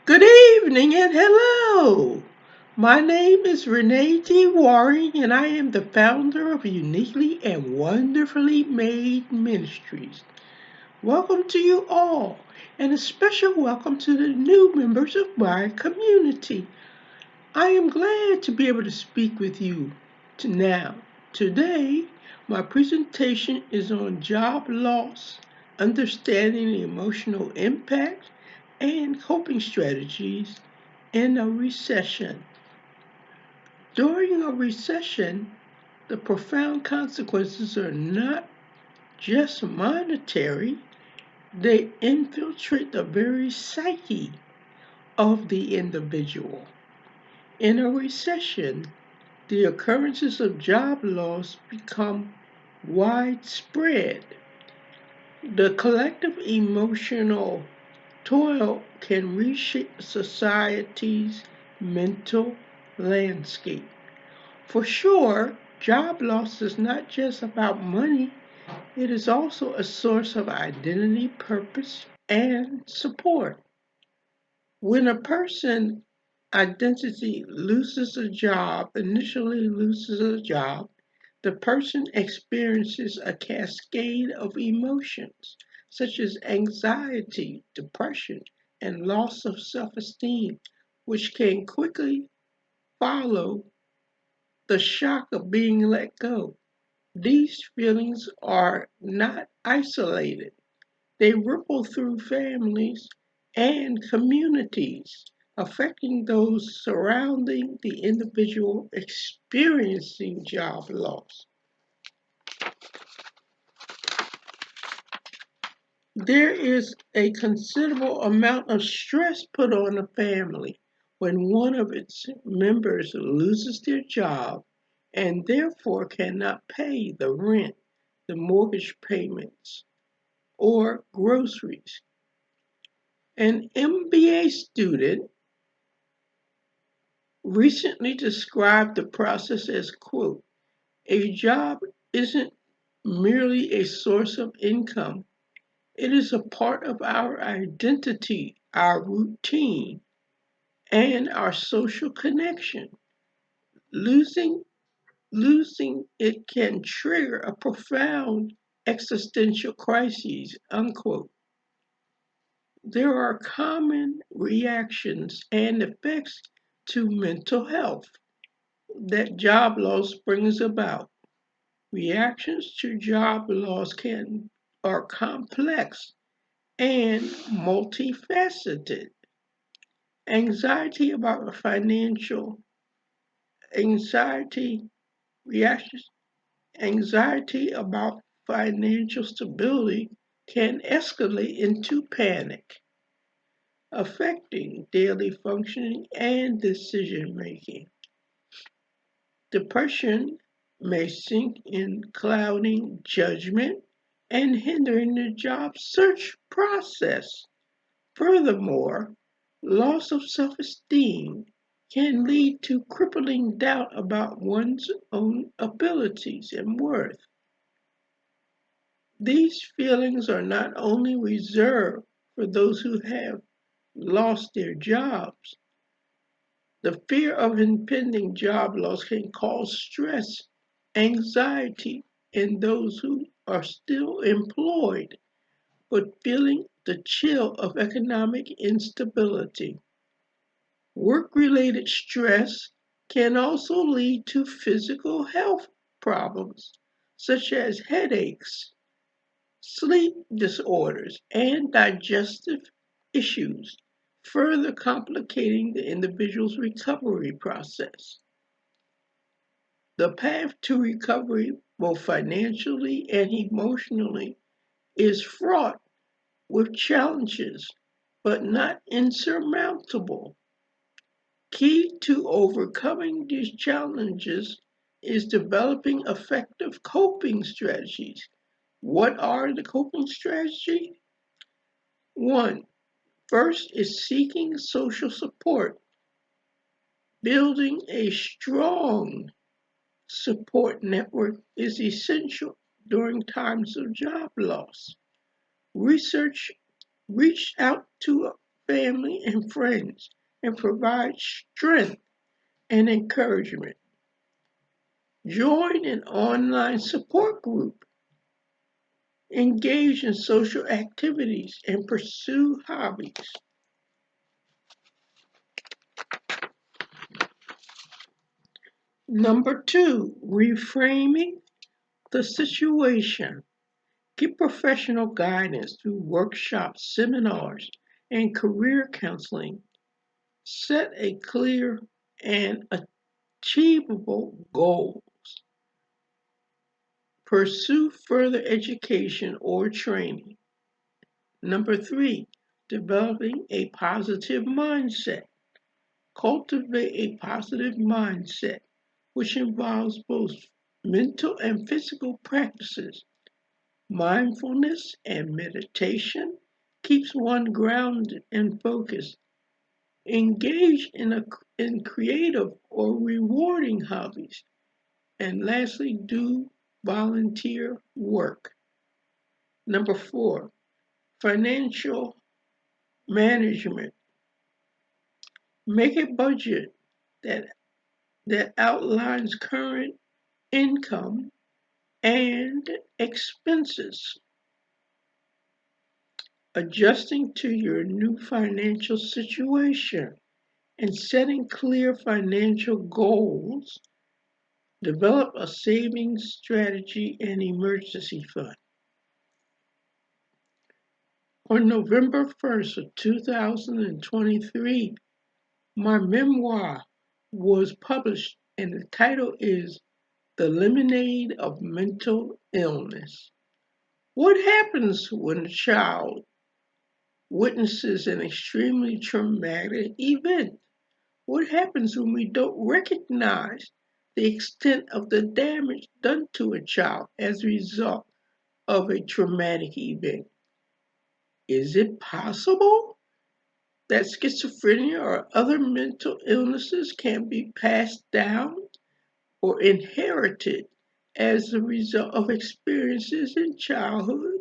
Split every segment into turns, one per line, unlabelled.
Good evening and hello. My name is Renee T. Waring, and I am the founder of Uniquely and Wonderfully Made Ministries. Welcome to you all, and a special welcome to the new members of my community. I am glad to be able to speak with you now. Today, my presentation is on job loss, understanding the emotional impact, and coping strategies in a recession. During a recession, the profound consequences are not just monetary, they infiltrate the very psyche of the individual. In a recession, the occurrences of job loss become widespread. The collective emotional toil can reshape society's mental landscape. For sure, job loss is not just about money, it is also a source of identity, purpose, and support. When a person identity initially loses a job, the person experiences a cascade of emotions such as anxiety, depression, and loss of self esteem, which can quickly follow the shock of being let go. These feelings are not isolated, they ripple through families and communities, affecting those surrounding the individual experiencing job loss. There is a considerable amount of stress put on a family when one of its members loses their job and therefore cannot pay the rent, the mortgage payments, or groceries. An MBA student recently described the process as, quote, a job isn't merely a source of income, it is a part of our identity, our routine, and our social connection. Losing losing it can trigger a profound existential crisis, unquote. There are common reactions and effects to mental health that job loss brings about. Reactions to job loss can are complex and multifaceted. Anxiety about financial anxiety reactions anxiety about financial stability can escalate into panic, affecting daily functioning and decision making. Depression may sink in, clouding judgment and hindering the job search process. Furthermore, loss of self esteem can lead to crippling doubt about one's own abilities and worth. These feelings are not only reserved for those who have lost their jobs. The fear of impending job loss can cause stress, anxiety in those who are still employed but feeling the chill of economic instability. Work related stress can also lead to physical health problems such as headaches, sleep disorders, and digestive issues, further complicating the individual's recovery process. The path to recovery, both financially and emotionally, is fraught with challenges, but not insurmountable. Key to overcoming these challenges is developing effective coping strategies. What are the coping strategies? One, first is seeking social support. Building a strong support network is essential during times of job loss. Research Reach out to family and friends and provide strength and encouragement. Join an online support group. Engage in social activities and pursue hobbies. Number two, reframing the situation. Get professional guidance through workshops, seminars, and career counseling. Set a clear and achievable goal. Pursue further education or training. Number three, developing a positive mindset. Cultivate a positive mindset, which involves both mental and physical practices. Mindfulness and meditation keeps one grounded and focused. Engage in creative or rewarding hobbies. And lastly, do volunteer work. Number four, financial management. Make a budget that, that outlines current income and expenses. Adjusting to your new financial situation and setting clear financial goals. Develop a savings strategy and emergency fund. On November 1st of 2023, my memoir was published and the title is The Lemonade of Mental Illness. What happens when a child witnesses an extremely traumatic event? What happens when we don't recognize the extent of the damage done to a child as a result of a traumatic event? Is it possible that schizophrenia or other mental illnesses can be passed down or inherited as a result of experiences in childhood?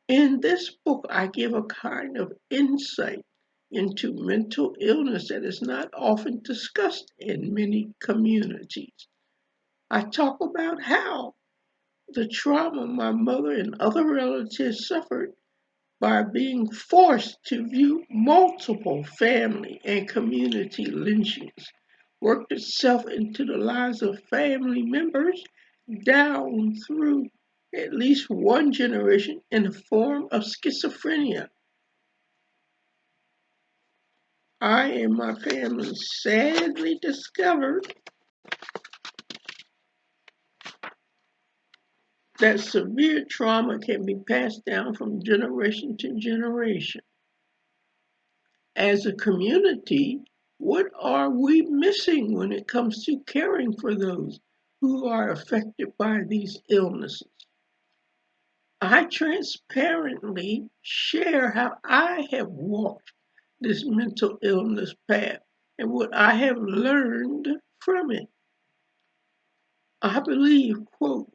In this book, I give a kind of insight into mental illness that is not often discussed in many communities. I talk about how the trauma my mother and other relatives suffered by being forced to view multiple family and community lynchings worked itself into the lives of family members down through at least one generation in the form of schizophrenia. I and my family sadly discovered that severe trauma can be passed down from generation to generation. As a community, what are we missing when it comes to caring for those who are affected by these illnesses? I transparently share how I have walked this mental illness path and what I have learned from it. I believe, quote,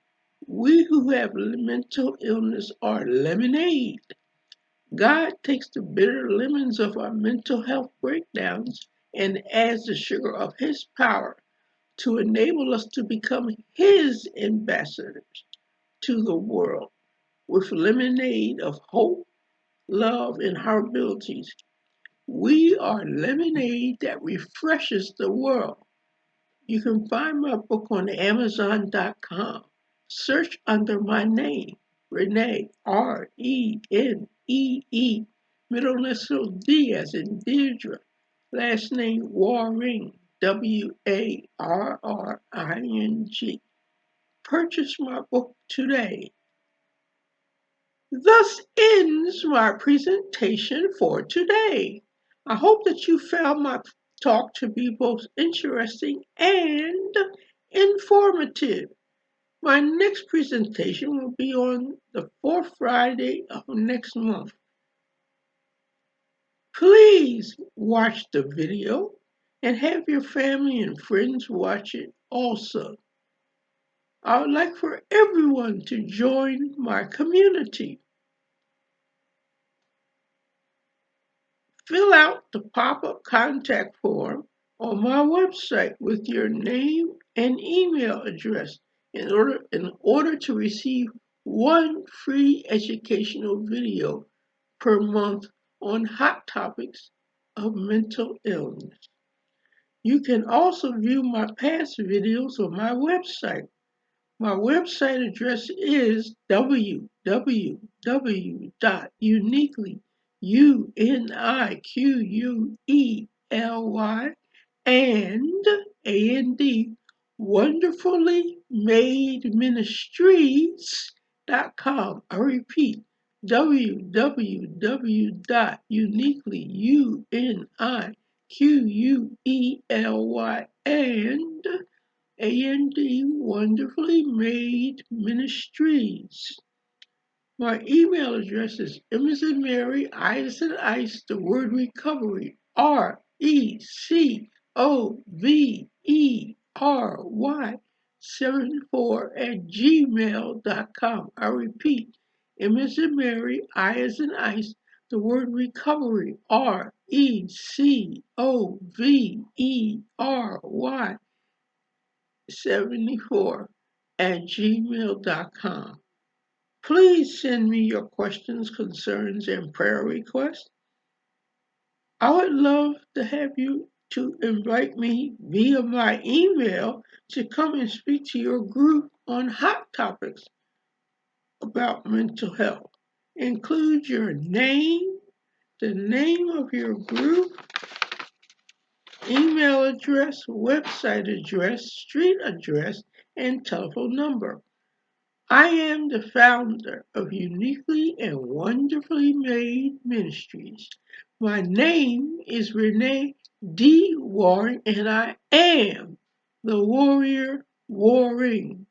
we who have mental illness are lemonade. God takes the bitter lemons of our mental health breakdowns and adds the sugar of His power to enable us to become His ambassadors to the world with lemonade of hope, love, and our abilities. We are lemonade that refreshes the world. You can find my book on Amazon.com. Search under my name, Renee, Renee, middle initial D as in Deirdre, last name Waring, Warring. Purchase my book today. Thus ends my presentation for today. I hope that you found my talk to be both interesting and informative. My next presentation will be on the fourth Friday of next month. Please watch the video and have your family and friends watch it also. I would like for everyone to join my community. Fill out the pop-up contact form on my website with your name and email address in order to receive one free educational video per month on hot topics of mental illness. You can also view my past videos on my website. My website address is www.uniquely, and wonderfully made ministries.com. I repeat, www.uniquely, and wonderfully made ministries. My email address is Emerson Mary, Ice, the word recovery, RECOVERY 74 at gmail.com. I repeat, Emerson Mary, Ice, the word recovery, RECOVERY 74 at gmail.com. Please send me your questions, concerns, and prayer requests. I would love to have you to invite me via my email to come and speak to your group on hot topics about mental health. Include your name, the name of your group, email address, website address, street address, and telephone number. I am the founder of Uniquely and Wonderfully Made Ministries. My name is Renee D. Warren, and I am the warrior warring.